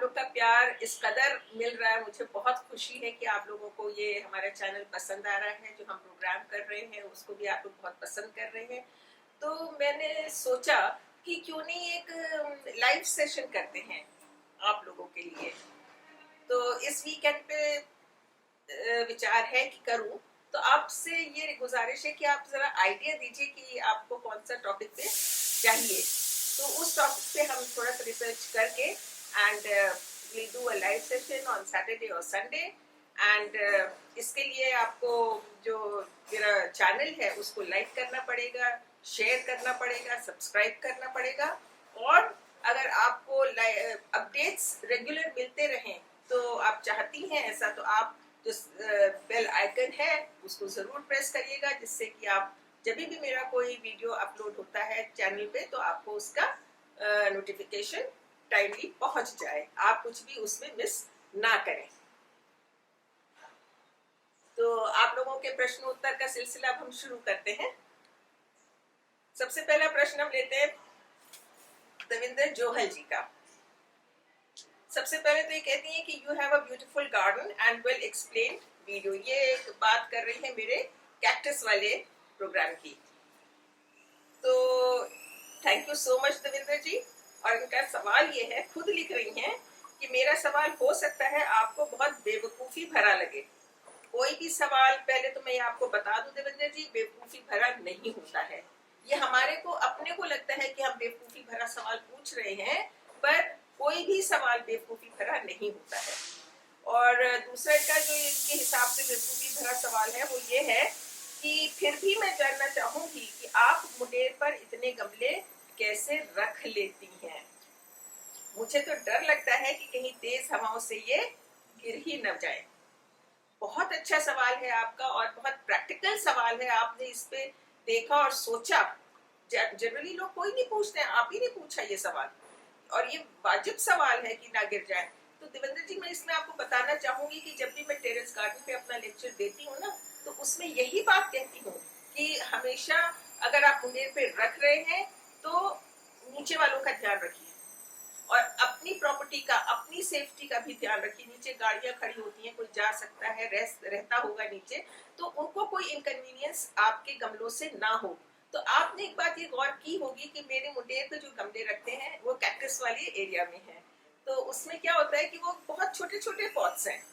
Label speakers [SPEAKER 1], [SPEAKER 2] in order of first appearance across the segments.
[SPEAKER 1] लोग का प्यार इस कदर मिल रहा है, मुझे बहुत खुशी है कि आप लोगों को ये हमारा चैनल पसंद आ रहा है। जो हम प्रोग्राम कर रहे हैं उसको भी आप लोग बहुत पसंद कर रहे हैं। तो मैंने सोचा कि क्यों नहीं एक लाइव सेशन करते हैं आप लोगों के लिए। तो इस वीकेंड पे विचार है कि करूं। तो आपसे ये गुजारिश है कि आप जरा आइडिया दीजिए कि आपको कौन सा टॉपिक पे चाहिए। तो उस टॉपिक पे हम थोड़ा सा रिसर्च करके and we do a live session on Saturday और संडे। एंड इसके लिए आपको जो मेरा चैनल है उसको लाइक करना पड़ेगा, शेयर करना पड़ेगा, सब्सक्राइब करना पड़ेगा। और अगर आपको अपडेट्स रेगुलर मिलते रहें तो आप चाहती हैं ऐसा, तो आप जो बेल आइकन है उसको जरूर प्रेस करिएगा, जिससे कि आप जब भी मेरा कोई वीडियो अपलोड होता है चैनल पे तो आपको उसका नोटिफिकेशन टाइमली पहुंच जाए, आप कुछ भी उसमें मिस ना करें। तो आप लोगों के प्रश्न उत्तर का सिलसिला अब हम शुरू करते हैं। सबसे पहला प्रश्न हम लेते हैं देविंदर जोहल जी का। सबसे पहले तो ये कहती है कि you have a beautiful garden and well explained video. ये एक बात कर रही है मेरे कैक्टस वाले प्रोग्राम की। तो thank you so much Devinder ji. और इनका सवाल ये है, खुद लिख रही हैं कि मेरा सवाल हो सकता है आपको बहुत बेवकूफ़ी भरा लगे। कोई भी सवाल, पहले तो मैं आपको बता दूं देवेंद्र जी, बेवकूफ़ी भरा नहीं होता है। ये हमारे को अपने को लगता है कि हम बेवकूफ़ी भरा सवाल पूछ रहे हैं, पर कोई भी सवाल बेवकूफ़ी भरा नहीं होता है। और दूसरा का जो इनके हिसाब से बेवकूफ़ी भरा सवाल है वो ये है कि फिर भी मैं जानना चाहूंगी कि आप मुंडेर पर इतने गमले कैसे रख लेती हैं। मुझे तो डर लगता है कि कहीं तेज हवाओं से ये गिर ही न जाए। बहुत अच्छा सवाल है आपका और बहुत प्रैक्टिकल सवाल है। आपने इस पे देखा और सोचा। जनरली लोग कोई नहीं पूछते हैं, आप ही ने पूछा ये सवाल, और ये वाजिब सवाल है कि ना गिर जाए। तो देवेंद्र जी, मैं इसमें आपको बताना चाहूंगी कि जब भी मैं टेरेस गार्डन पे अपना लेक्चर देती हूँ ना, तो उसमें यही बात कहती हूँ कि हमेशा अगर आप मुंडेर पे रख रहे हैं तो नीचे वालों का ध्यान रखिए और अपनी प्रॉपर्टी का, अपनी सेफ्टी का भी ध्यान रखिए। नीचे गाड़ियां खड़ी होती हैं, कोई जा सकता है, रहता होगा नीचे, तो उनको कोई इनकन्वीनियंस आपके गमलों से ना हो। तो आपने एक बात ये गौर की होगी कि मेरे मुंडेर पे जो गमले रखते हैं वो कैक्टस वाले एरिया में है। तो उसमें क्या होता है कि वो बहुत छोटे छोटे पॉट्स हैं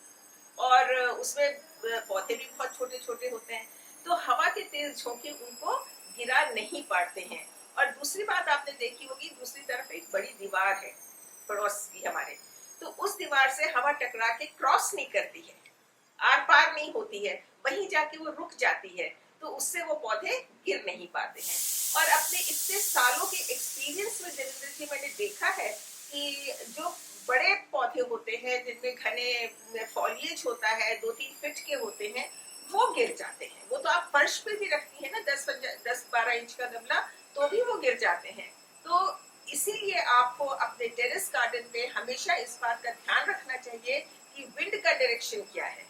[SPEAKER 1] और उसमें पौधे भी बहुत छोटे छोटे होते हैं, तो हवा के तेज झोंके उनको गिरा नहीं पाते हैं। और दूसरी बात आपने देखी होगी, दूसरी तरफ एक बड़ी दीवार है पड़ोस की हमारे, तो उस दीवार से हवा टकरा के क्रॉस नहीं करती है, आर पार नहीं होती है, वहीं जाके वो रुक जाती है, तो उससे वो पौधे गिर नहीं पाते हैं। और अपने इतने सालों के एक्सपीरियंस में देवेंद्र जी मैंने देखा है कि जो बड़े पौधे होते हैं जिनमें घने फॉलिएज होता है, 2-3 फीट के होते हैं, वो गिर जाते हैं। वो तो आप फर्श पे भी रखती है ना 10-12 इंच का गमला, तो भी वो गिर जाते हैं। तो इसीलिए आपको अपने टेरेस गार्डन पे हमेशा इस बात का ध्यान रखना चाहिए कि विंड का डायरेक्शन क्या है,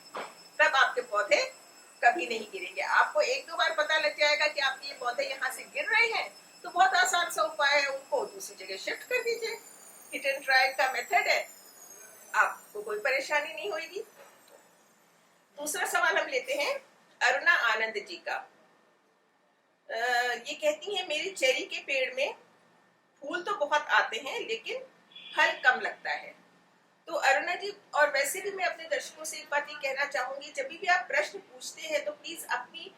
[SPEAKER 1] तब आपके पौधे कभी नहीं गिरेंगे। आपको 1-2 बार पता लग जाएगा कि आपके ये पौधे यहाँ से गिर रहे हैं, तो बहुत आसान सा उपाय है, उनको दूसरी जगह शिफ्ट कर दीजिए। हिट एंड ट्राई का मेथड है, आपको कोई परेशानी नहीं होगी। दूसरा सवाल हम लेते हैं अरुणा आनंद जी का। ये कहती हैं मेरी चेरी के पेड़ में फूल तो बहुत आते हैं लेकिन फल कम लगता है। तो अरुणा जी, और वैसे भी मैं अपने दर्शकों से एक बात ये कहना चाहूंगी, जब भी आप प्रश्न पूछते हैं तो प्लीज अपनी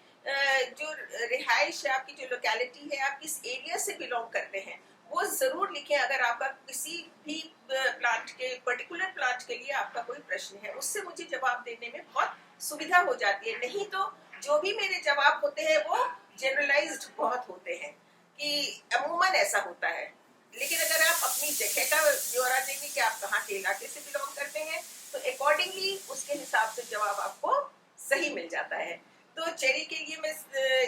[SPEAKER 1] जो रिहाइश है, आपकी जो लोकेलिटी है, आप किस एरिया से बिलोंग करते हैं वो जरूर लिखें। अगर आपका किसी भी प्लांट के, पर्टिकुलर प्लांट के लिए आपका कोई प्रश्न है, उससे मुझे जवाब देने में बहुत सुविधा हो जाती है। नहीं तो जो भी मेरे जवाब होते हैं वो जनरलाइज्ड बहुत होते हैं कि अमूमन ऐसा होता है। लेकिन अगर आप अपनी जगह का ब्यौरा देंगे कि आप कहाँ के इलाके से बिलोंग करते हैं, तो अकॉर्डिंगली उसके हिसाब से जवाब आपको सही मिल जाता है। तो चेरी के लिए मैं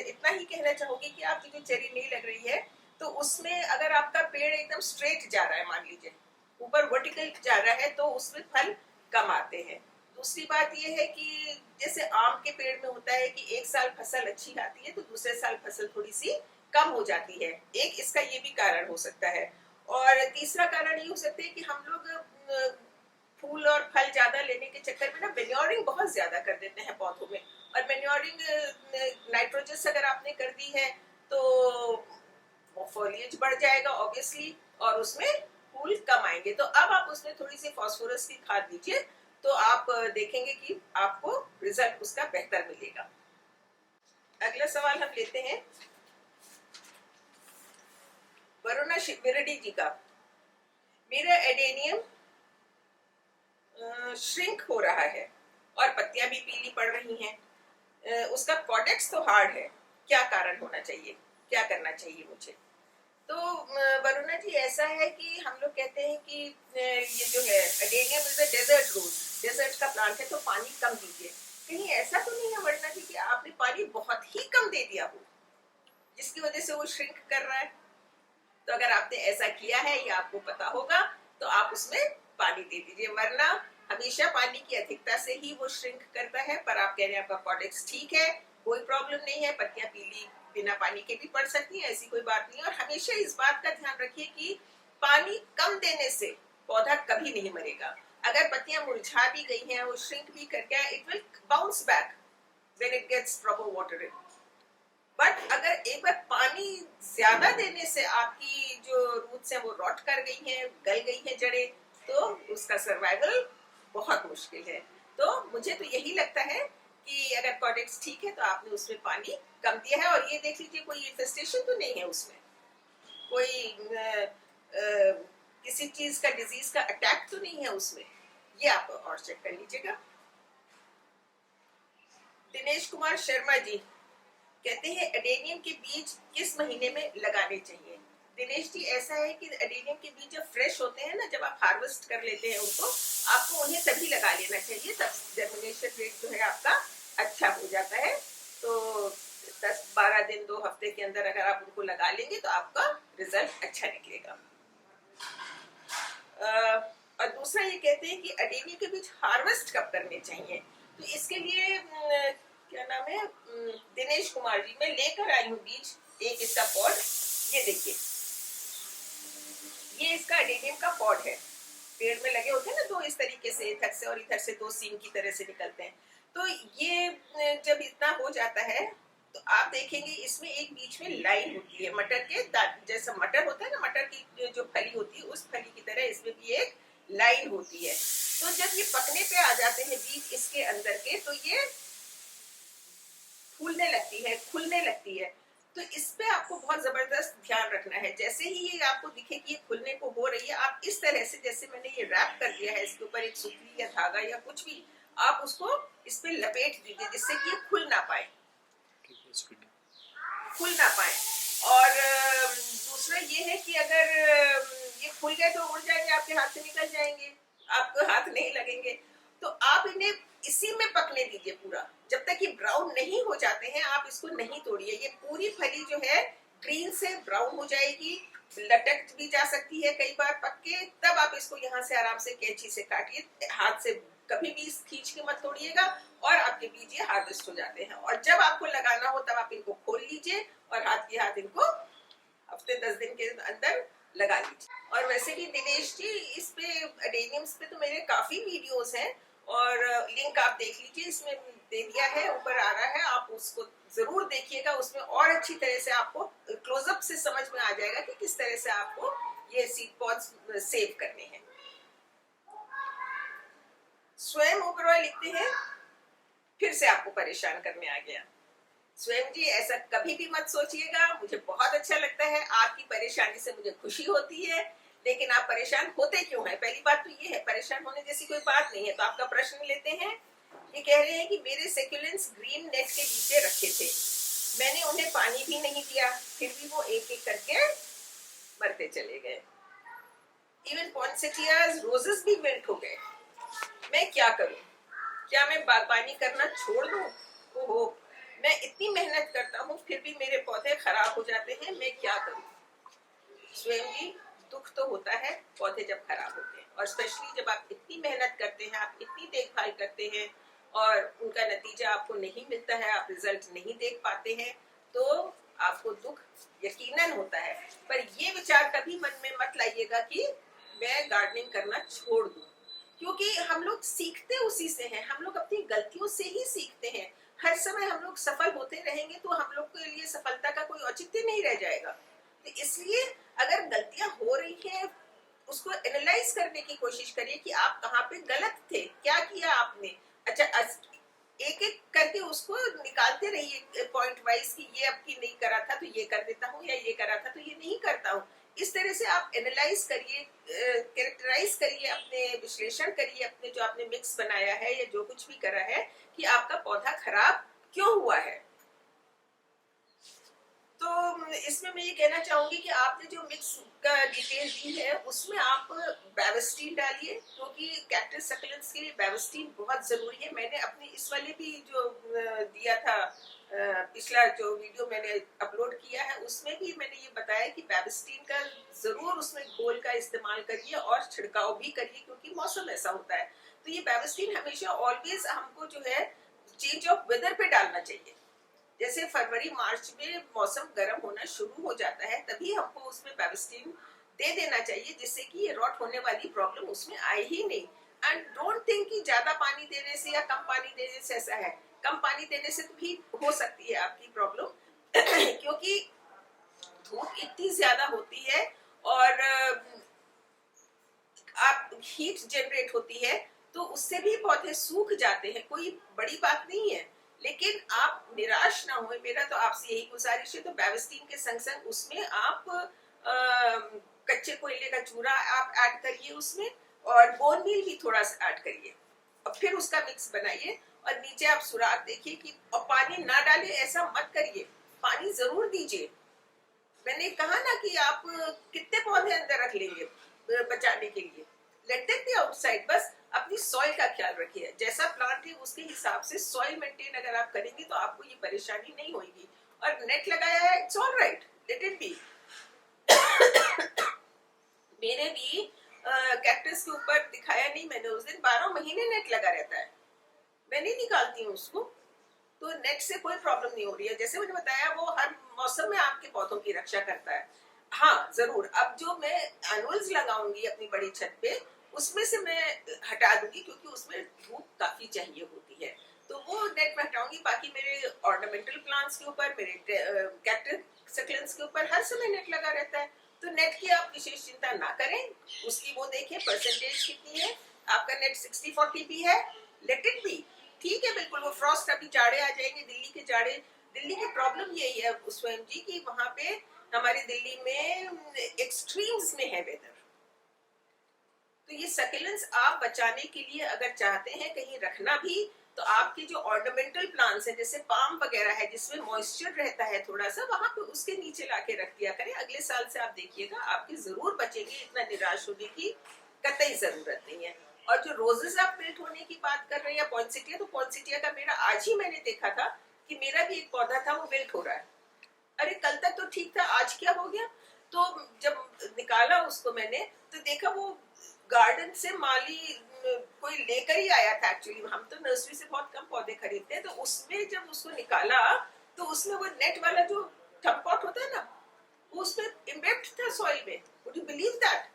[SPEAKER 1] इतना ही कहना चाहूंगी कि आपकी जो चेरी नहीं लग रही है, तो उसमें अगर आपका पेड़ एकदम स्ट्रेट जा रहा है, मान लीजिए ऊपर वर्टिकल जा रहा है, तो उसमें फल कम आते हैं। दूसरी बात यह है कि जैसे आम के पेड़ में होता है कि एक साल फसल अच्छी आती है तो दूसरे साल फसल थोड़ी सी कम हो जाती है, एक इसका ये भी कारण हो सकता है। और तीसरा कारण ये हो सकता है कि हम लोग फूल और फल ज्यादा लेने के चक्कर में ना मेन्योरिंग बहुत ज्यादा कर देते हैं पौधों में, और मेन्योरिंग नाइट्रोजस अगर आपने कर दी है तो वो फॉलिएज बढ़ जाएगा ऑब्वियसली, और उसमें फूल कम आएंगे। तो अब आप उसमें थोड़ी सी फास्फोरस की खाद दीजिए, तो आप देखेंगे कि आपको रिजल्ट उसका बेहतर मिलेगा। अगला सवाल हम लेते हैं वरुणा बिरडी जी का। मेरा एडेनियम श्रिंक हो रहा है और पत्तियां भी पीली पड़ रही हैं। उसका कॉडेक्स तो हार्ड है, क्या कारण होना चाहिए, क्या करना चाहिए मुझे? तो वरुणा जी, ऐसा है कि हम लोग कहते हैं कि ये जो है adenium is a desert rose, desert का प्लांट है, तो पानी कम दीजिए। कहीं ऐसा तो नहीं है वरुणा जी कि आपने पानी बहुत ही कम दे दिया हो जिसकी वजह से वो श्रिंक कर रहा है? तो अगर आपने ऐसा किया है या आपको पता होगा तो आप उसमें पानी दे दीजिए, वरना हमेशा पानी की अधिकता से ही वो श्रिंक करता है। पर आप कह रहे हैं आपका कॉडेक्स ठीक है, कोई प्रॉब्लम नहीं है, पत्तियां पीली बिना पानी के भी पड़ सकती है, ऐसी कोई बात नहीं। और हमेशा इस बात का ध्यान रखिए कि पानी कम देने से पौधा कभी नहीं मरेगा। अगर पत्तियां मुरझा भी गई हैं, वो श्रिंक भी कर गया, it will bounce back when it gets proper watering. But अगर एक बार पानी ज्यादा देने से आपकी जो रूट्स हैं वो रॉट कर गई हैं, गल गई हैं जड़ें, तो उसका सर्वाइवल बहुत मुश्किल है। तो मुझे तो यही लगता है कि अगर कॉडेक्स ठीक है तो आपने उसमें पानी कम दिया है। और ये देख लीजिए कोई इन्फेस्टेशन तो नहीं है उसमें, कोई किसी चीज का, डिजीज का अटैक तो नहीं है उसमें, ये आप और चेक कर लीजिएगा। दिनेश कुमार शर्मा जी कहते हैं एडेनियम के बीज किस महीने में लगाने चाहिए? दिनेश जी, ऐसा है कि एडेनियम के बीज जब फ्रेश होते हैं ना, जब आप हार्वेस्ट कर लेते हैं उनको, आपको उन्हें तभी लगा लेना चाहिए, तब जर्मिनेशन रेट जो है आपका अच्छा हो जाता है। तो 10-12 दिन 2 हफ्ते के अंदर अगर आप उनको लगा लेंगे तो आपका रिजल्ट अच्छा निकलेगा। और दूसरा ये कहते हैं कि एडेनियम के बीज हार्वेस्ट कब करने चाहिए? तो इसके लिए क्या नाम है, दिनेश कुमार जी, मैं लेकर आई हूँ बीज, एक इसका पॉड, ये देखिए, ये इसका एडेनियम का पॉड है। पेड़ में लगे होते हैं ना दो इस तरीके से, इधर से और इधर से दो सीम की तरह से निकलते हैं। तो ये जब इतना हो जाता है तो आप देखेंगे इसमें एक बीच में लाइन होती है, मटर के जैसा मटर होता है ना, मटर की जो फली होती है उस फली की तरह इसमें भी एक लाइन होती है। तो जब ये पकने पे आ जाते हैं बीज इसके अंदर के, तो ये फूलने लगती है, खुलने लगती है। तो इस पे आपको बहुत जबरदस्त ध्यान रखना है। जैसे ही ये आपको दिखे कि ये खुलने को हो रही है, आप इस तरह से, जैसे मैंने ये रैप कर दिया है, इसके ऊपर एक सुतली या धागा या कुछ भी, आप उसको इस पे लपेट दीजिए जिससे कि ये खुल ना पाए, खुल ना पाए। और दूसरा ये है कि अगर ये खुल गए तो उड़ जाएंगे, आपके हाथ से निकल जाएंगे, आपको हाथ नहीं लगेंगे। तो आप इन्हें इसी में पकने दीजिए पूरा, जब तक ये ब्राउन नहीं हो जाते हैं आप इसको नहीं तोड़िए। ये पूरी फली जो है ग्रीन से ब्राउन हो जाएगी, लटक भी जा सकती है कई बार पक के, तब आप इसको यहाँ से आराम से कैंची से काटिए, हाथ से कभी भी खींच के मत तोड़िएगा, और आपके बीज ये हार्वेस्ट हो जाते हैं। और जब आपको लगाना हो तब आप इनको खोल लीजिए और हाथ के हाथ इनको हफ्ते 10 दिन के अंदर लगा लीजिए। और वैसे भी दिनेश जी, इस पे एडेनियम्स पे तो मेरे काफी वीडियोस हैं, और लिंक आप देख लीजिए, इसमें दे दिया है, ऊपर आ रहा है, आप उसको जरूर देखिएगा। उसमें और अच्छी तरह से आपको क्लोजअप से समझ में आ जाएगा कि किस तरह से आपको ये सीड पॉड्स सेव करने हैं। स्वयं ओबरॉय लिखते हैं, फिर से आपको परेशान करने आ गया। स्वयं जी, ऐसा कभी भी मत सोचिएगा, मुझे बहुत अच्छा लगता है, आपकी परेशानी से मुझे खुशी होती है, लेकिन आप परेशान होते क्यों हैं? पहली बात तो ये है, परेशान होने जैसी कोई बात नहीं है। तो आपका प्रश्न लेते हैं। ये कह रहे हैं कि मेरे सेक्युलेंट्स ग्रीन नेट के नीचे रखे थे, मैंने उन्हें पानी भी नहीं दिया, फिर भी वो एक एक करके मरते चले गए। इवन पॉइंसेटियाज रोजेस भी विल्ट हो गए। मैं क्या करूं? क्या मैं बागबानी करना छोड़ दूं? ओहो, मैं इतनी मेहनत करता हूँ फिर भी मेरे पौधे खराब हो जाते हैं, मैं क्या करूं? स्वयं जी, दुख तो होता है पौधे जब खराब होते हैं, और स्पेशली जब आप इतनी मेहनत करते हैं, आप इतनी देखभाल करते हैं और उनका नतीजा आपको नहीं मिलता है, आप रिजल्ट नहीं देख पाते हैं, तो आपको दुख यकीनन होता है। पर ये विचार कभी मन में मत लाइएगा कि मैं गार्डनिंग करना छोड़ दूं, क्योंकि हम लोग सीखते उसी से हैं, हम लोग अपनी गलतियों से ही सीखते हैं। हर समय हम लोग सफल होते रहेंगे तो हम लोग के लिए सफलता का कोई औचित्य नहीं रह जाएगा। तो इसलिए अगर गलतियां हो रही हैं, उसको एनालाइज करने की कोशिश करिए कि आप कहाँ पे गलत थे, क्या किया आपने। अच्छा, एक एक करके उसको निकालते रहिए पॉइंट वाइज कि ये अब की नहीं करा था तो ये कर देता हूँ, या ये करा था तो ये नहीं करता हूँ। इस तरह से आप एनालाइज करिए, कैरेक्टराइज करिए, अपने विश्लेषण करिए अपने जो आपने मिक्स बनाया है या जो कुछ भी करा है कि आपका पौधा खराब क्यों हुआ है। तो इसमें मैं ये कहना चाहूंगी कि आपने जो मिक्स का डिटेल दी है उसमें आप बैवस्टीन डालिए, क्योंकि कैक्टस सक्लेंट्स के लिए बैवस्टीन बहुत जरूरी है। मैंने अपनी इस वाले भी जो दिया था, पिछला जो वीडियो मैंने अपलोड किया है उसमें भी मैंने ये बताया कि बैवस्टीन का जरूर उसमें घोल का इस्तेमाल करिए और छिड़काव भी करिए, क्योंकि मौसम ऐसा होता है। तो ये बैवस्टीन हमेशा ऑलवेज हमको जो है चेंज ऑफ वेदर पे डालना चाहिए। जैसे फरवरी मार्च में मौसम गर्म होना शुरू हो जाता है, तभी हमको उसमें बैवस्टीन दे देना चाहिए, जिससे कि ये रॉट होने वाली प्रॉब्लम उसमें आए ही नहीं। एंड डोंट थिंक कि ज्यादा पानी देने से या कम पानी देने से ऐसा है। कम पानी देने से तो भी हो सकती है आपकी प्रॉब्लम क्योंकि धूप इतनी ज्यादा होती है और आप हीट जनरेट होती है, तो उससे भी पौधे सूख जाते हैं, कोई बड़ी बात नहीं है। लेकिन आप निराश ना हो, मेरा तो आपसे यही गुजारिश है। तो बैवस्टीन के संग संग उसमें आप कच्चे कोयले का चूरा आप ऐड करिए उसमें, और बोन मील भी थोड़ा सा ऐड करिए, और फिर उसका मिक्स बनाइए। और नीचे आप सुराख देखिए कि, और पानी ना डाले ऐसा मत करिए, पानी जरूर दीजिए। मैंने कहा ना कि आप कितने पौधे अंदर रख लेंगे बचाने के लिए, लेट देम बी आउटसाइड। बस अपनी सॉइल का ख्याल रखिए, जैसा प्लांट है उसके हिसाब से सॉइल मेंटेन अगर आप करेंगे तो आपको ये परेशानी नहीं होगी। और नेट लगाया है, it's all right, let it be. मेरे भी कैक्टस के ऊपर दिखाया नहीं मैंने उस दिन, 12 महीने नेट लगा रहता है, मैं नहीं निकालती हूँ उसको। तो नेट से कोई प्रॉब्लम नहीं हो रही है। जैसे मैंने बताया वो हर मौसम में आपके पौधों की रक्षा करता है। हाँ जरूर, अब जो मैं एनुअल्स लगाऊंगी अपनी बड़ी छत पे उसमें से मैं हटा दूंगी, क्योंकि उसमें धूप काफी चाहिए होती है, तो वो नेट में हटाऊंगी। बाकी मेरे ऑर्नामेंटल प्लांट्स के ऊपर, मेरे कैक्टस सक्लेंट्स के ऊपर हर समय नेट लगा रहता है। तो नेट की आप विशेष चिंता ना करें, उसकी वो देखिए परसेंटेज कितनी है। आपका नेट 60-40 भी है, लेट इट बी, ठीक है बिल्कुल। वो फ्रॉस्ट, अभी जाड़े आ जाएंगे, दिल्ली के जाड़े, दिल्ली की प्रॉब्लम यही है स्वयं जी कि वहां पे हमारी दिल्ली में एक्सट्रीम्स में है वेदर। तो ये सकेलेंस आप बचाने के लिए अगर चाहते हैं कहीं रखना भी, तो आपके जो ऑर्नामेंटल प्लांट्स है जैसे पाम वगैरह है जिसमें मॉइस्चर रहता है थोड़ा सा, वहां पे उसके नीचे लाके रख दिया करें। अगले साल से आप देखिएगा आपके जरूर बचेंगे, इतना निराश होने की कतई जरूरत नहीं है। और जो रोजेस आप विल्ट होने की बात कर रहे हैं या पॉइंसेटिया, तो पॉइंसेटिया का मेरा आज ही मैंने देखा था कि मेरा भी एक पौधा था वो विल्ट हो रहा है। अरे कल तक तो ठीक था, आज क्या हो गया। तो जब निकाला उसको मैंने तो देखा वो गार्डन से माली कोई लेकर ही आया था। एक्चुअली हम तो नर्सरी से बहुत कम पौधे खरीदते हैं, तो उसमें जब उसको निकाला तो उसमें वो नेट वाला जो टब पॉट होता है ना, वो उसमें इम्बेक्ड था सॉइल में। Would you believe that.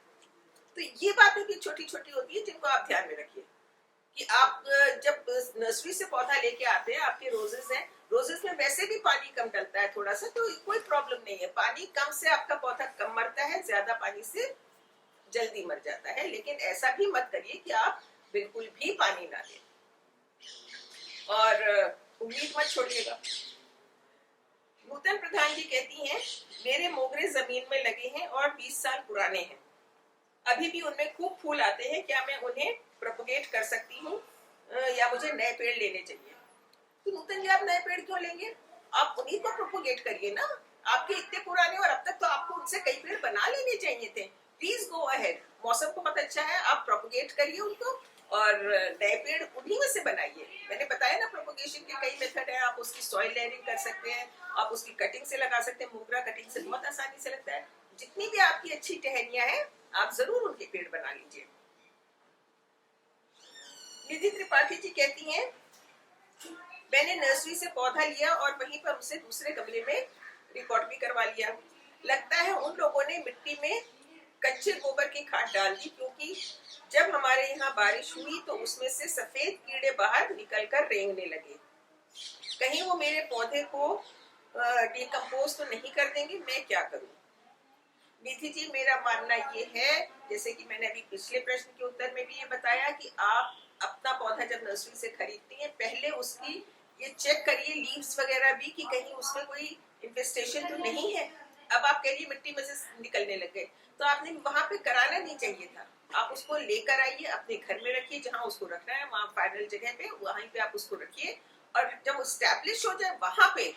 [SPEAKER 1] तो ये बातें भी छोटी छोटी होती है जिनको आप ध्यान में रखिए कि आप जब नर्सरी से पौधा लेके आते हैं, आपके रोजेस हैं, रोजेस में वैसे भी पानी कम डलता है थोड़ा सा, तो कोई प्रॉब्लम नहीं है। पानी कम से आपका पौधा कम मरता है, ज्यादा पानी से जल्दी मर जाता है। लेकिन ऐसा भी मत करिए कि आप बिल्कुल भी पानी ना दें, और उम्मीद मत छोड़िएगा। नूतन प्रधान जी कहती हैं, मेरे मोगरे जमीन में लगे हैं और 20 साल पुराने हैं, अभी भी उनमें खूब फूल आते हैं, क्या मैं उन्हें प्रोपोगेट कर सकती हूँ या मुझे नए पेड़ लेने चाहिए। तो नूतन जी आप नए पेड़ क्यों लेंगे, आप उन्हीं को प्रोपोगेट करिए ना। आपके इतने पुराने, और अब तक तो आपको उनसे कई पेड़ बना लेने चाहिए थे। प्लीज गो अहेड, मौसम बहुत अच्छा है, आप प्रोपोगेट करिए उनको और नए पेड़ उन्हीं में से बनाइए। मैंने बताया ना प्रोपोगेशन के कई मेथड है। आप उसकी सॉइल लेयरिंग कर सकते हैं, आप उसकी कटिंग से लगा सकते हैं, मोगरा कटिंग से बहुत आसानी से लगता है। जितनी भी आपकी अच्छी टहनियां हैं आप जरूर उनके पेड़ बना लीजिए। निधि त्रिपाठी जी कहती हैं, मैंने नर्सरी से पौधा लिया और वहीं पर उसे दूसरे गमले में रिकॉर्ड भी करवा लिया। लगता है उन लोगों ने मिट्टी में कच्चे गोबर की खाद डाल दी, क्योंकि जब हमारे यहाँ बारिश हुई तो उसमें से सफेद कीड़े बाहर निकलकर रेंगने लगे। कहीं वो मेरे पौधे को डिकम्पोज तो नहीं कर देंगे, मैं क्या करूं? निधि जी, मेरा मानना ये है, जैसे कि मैंने अभी पिछले प्रश्न के उत्तर में भी ये बताया, कि आप अपना पौधा जब नर्सरी से खरीदती हैं, पहले उसकी ये चेक करिए लीव्स वगैरह भी, कि कहीं उसमें कोई इन्फेस्टेशन तो नहीं है। अब आप कह रही मिट्टी में से निकलने लग गए, तो आपने वहां पे कराना नहीं चाहिए था। आप उसको लेकर आइए, अपने घर में रखिए, जहां उसको रखना है वहां फाइनल जगह पे, वहीं पे आप उसको रखिए, और जब स्टैब्लिश हो जाए वहां पे,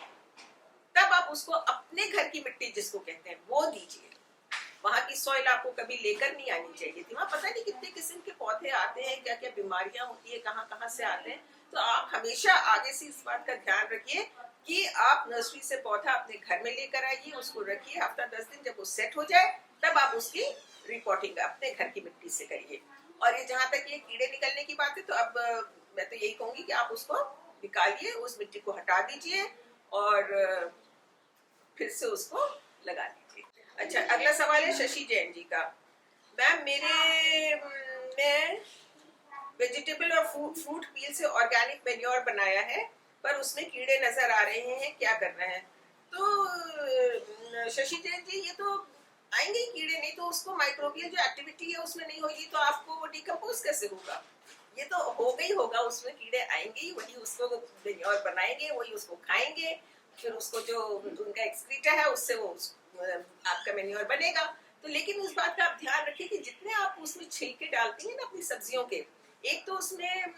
[SPEAKER 1] तब आप उसको अपने घर की मिट्टी जिसको कहते हैं वो दीजिए। वहां की सॉइल आपको कभी लेकर नहीं आनी चाहिए थी। वहां पता नहीं कितने किस्म के पौधे आते हैं, क्या क्या बीमारियां होती है, कहाँ कहाँ से आते हैं। तो आप हमेशा आगे से इस बात का ध्यान रखिए कि आप नर्सरी से पौधा अपने घर में लेकर आइए, उसको रखिए, हफ्ता 10 दिन जब वो सेट हो जाए तब आप उसकी रिपोर्टिंग अपने घर की मिट्टी से करिए। और ये जहां तक ये कीड़े निकलने की बात है, तो अब मैं तो यही कहूंगी कि आप उसको निकालिए, उस मिट्टी को हटा दीजिए और फिर से उसको लगा दीजिए। अच्छा, अगला सवाल है शशि जैन जी का। मैम, मैं वेजिटेबल और फ्रूट पील से ऑर्गेनिक मेन्योर बनाया है, पर उसमें कीड़े नजर आ रहे हैं, क्या करना है? तो शशि जैन जी, ये तो आएंगे ही कीड़े, नहीं तो उसको माइक्रोबियल जो एक्टिविटी है उसमें नहीं होगी, तो आपको वो डिकम्पोज कैसे होगा? ये तो होगा ही होगा, उसमें कीड़े आएंगे ही, वही उसको मेन्योर बनाएंगे, वही उसको खाएंगे, फिर उसको जो उनका एक्सक्रीटा है उससे वो आपका मेन्योर बनेगा। तो लेकिन उस बात का आप ध्यान रखिए कि जितने आप उसमें छिलके डालती हैं ना अपनी सब्जियों के, एक तो उसमें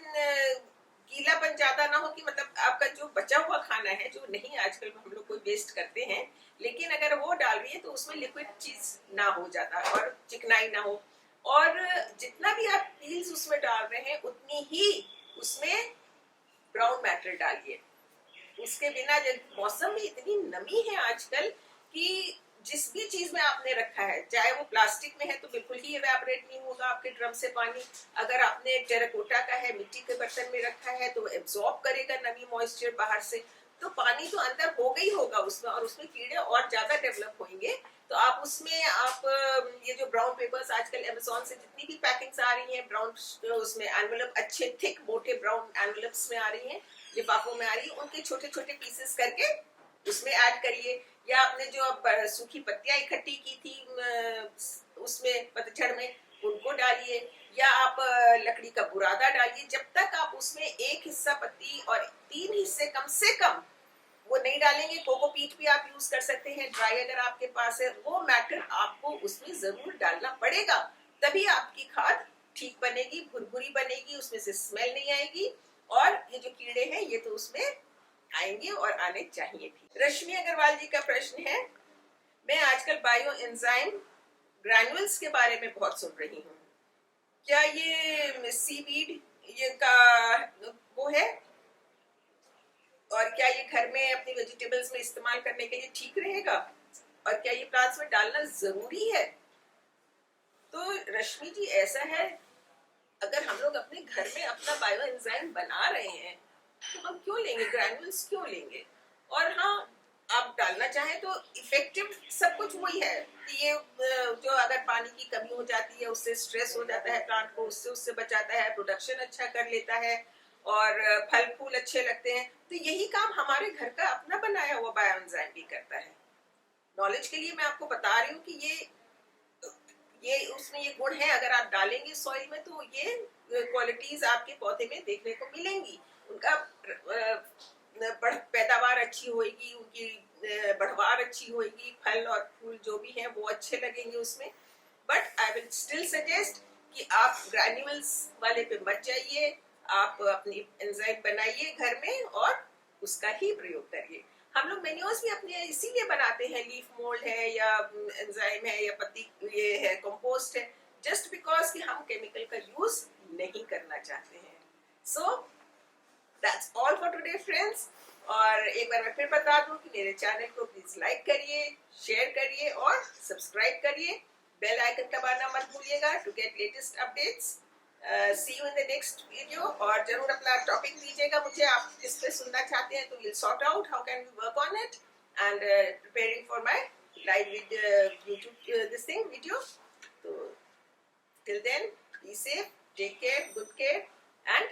[SPEAKER 1] गीलापन ज्यादा ना हो, कि मतलब आपका जो बचा हुआ खाना है, जो नहीं आजकल हम लोग कोई वेस्ट करते हैं, लेकिन अगर वो डाल रही है तो उसमें लिक्विड चीज ना हो जाता और चिकनाई ना हो। और जितना भी आप पील्स उसमें डाल रहे हैं उतनी ही उसमें ब्राउन मैटर डालिए। उसके बिना, जब मौसम में इतनी नमी है आजकल, कि जिस भी चीज में आपने रखा है, चाहे वो प्लास्टिक में है तो बिल्कुल ही इवेपोरेट नहीं होगा आपके ड्रम से पानी। अगर आपने टेराकोटा का है, मिट्टी के बर्तन में रखा है, तो एब्जॉर्ब करेगा नमी मॉइस्चर बाहर से, तो पानी तो अंदर होगा ही होगा उसमें, और उसमें कीड़े और ज्यादा डेवलप होंगे। तो आप उसमें ये जो ब्राउन पेपर्स आजकल अमेज़न से जितनी भी पैकिंग्स आ रही हैं, ब्राउन उसमें एनवेलप, अच्छे थिक मोटे ब्राउन एनवेलप्स में आ रही हैं, लिफाफों में आ रही है, उनके छोटे छोटे पीसेस करके उसमें ऐड करिए। या आपने जो अब सूखी पत्तियां इकट्ठी की थी उसमें पतझड़ में, उनको डालिए। या आप लकड़ी का बुरादा डालिए। जब तक आप उसमें एक हिस्सा पत्ती और 3 हिस्से कम से कम वो नहीं डालेंगे, कोकोपीट भी आप यूज कर सकते हैं ड्राई अगर आपके पास है, वो मैटर आपको उसमें जरूर डालना पड़ेगा, तभी आपकी खाद ठीक बनेगी, भुरभुरी बनेगी, उसमें से स्मेल नहीं आएगी, और ये जो कीड़े हैं ये तो उसमें आएंगे और आने चाहिए भी। रश्मि अग्रवाल जी का प्रश्न है, मैं आजकल बायो एंजाइम ग्रैन्युल्स के बारे में बहुत सुन रही हूँ, क्या ये सीवीड ये का वो है, और क्या ये घर में अपनी वेजिटेबल्स में इस्तेमाल करने के लिए ठीक रहेगा, और क्या ये प्लांट्स में डालना जरूरी है? तो रश्मि जी, ऐसा है, अगर हम लोग अपने घर में अपना बायो एंजाइम बना रहे हैं तो हम क्यों लेंगे ग्रैन्युल्स, क्यों लेंगे? और हाँ, आप डालना चाहें तो इफेक्टिव सब कुछ वही है कि ये जो अगर पानी की कमी हो जाती है उससे स्ट्रेस हो जाता है प्लांट को, उससे बचाता है, प्रोडक्शन अच्छा कर लेता है, और फल फूल अच्छे लगते हैं। तो यही काम हमारे घर का अपना बनाया हुआ बायो एंजाइम भी करता है। नॉलेज के लिए मैं आपको बता रही हूँ कि ये उसमें ये गुण है, अगर आप डालेंगे सॉइल में तो ये क्वालिटीज आपके पौधे में देखने को मिलेंगी। उनका पैदावार अच्छी होगी, उनकी बढ़वार अच्छी होगी, फल और फूल जो भी हैं वो अच्छे लगेंगे उसमें। But I will still suggest कि आप ग्रैन्युअल्स वाले पे मत जाइए, आप अपनी एंजाइम बनाइए घर में और उसका ही प्रयोग करिए। हम लोग मेन्योर्स भी अपने इसीलिए बनाते हैं, लीफ मोल्ड है या एंजाइम है या पत्ती ये है, कंपोस्ट है, जस्ट बिकॉज कि हम केमिकल का यूज नहीं करना चाहते हैं। So that's all for today friends. और एक बार मैं फिर बता दूं कि मेरे चैनल को प्लीज लाइक करिए, शेयर करिए और सब्सक्राइब करिए। बेल आइकन दबाना मत भूलिएगा to get latest updates. See you in the next video. और जरूर अपना टॉपिक दीजिएगा मुझे, आप किस पे सुनना चाहते हैं, तो will sort out how can we work on it and preparing for my live YouTube this thing video. तो till then, Be safe, take care, good care, and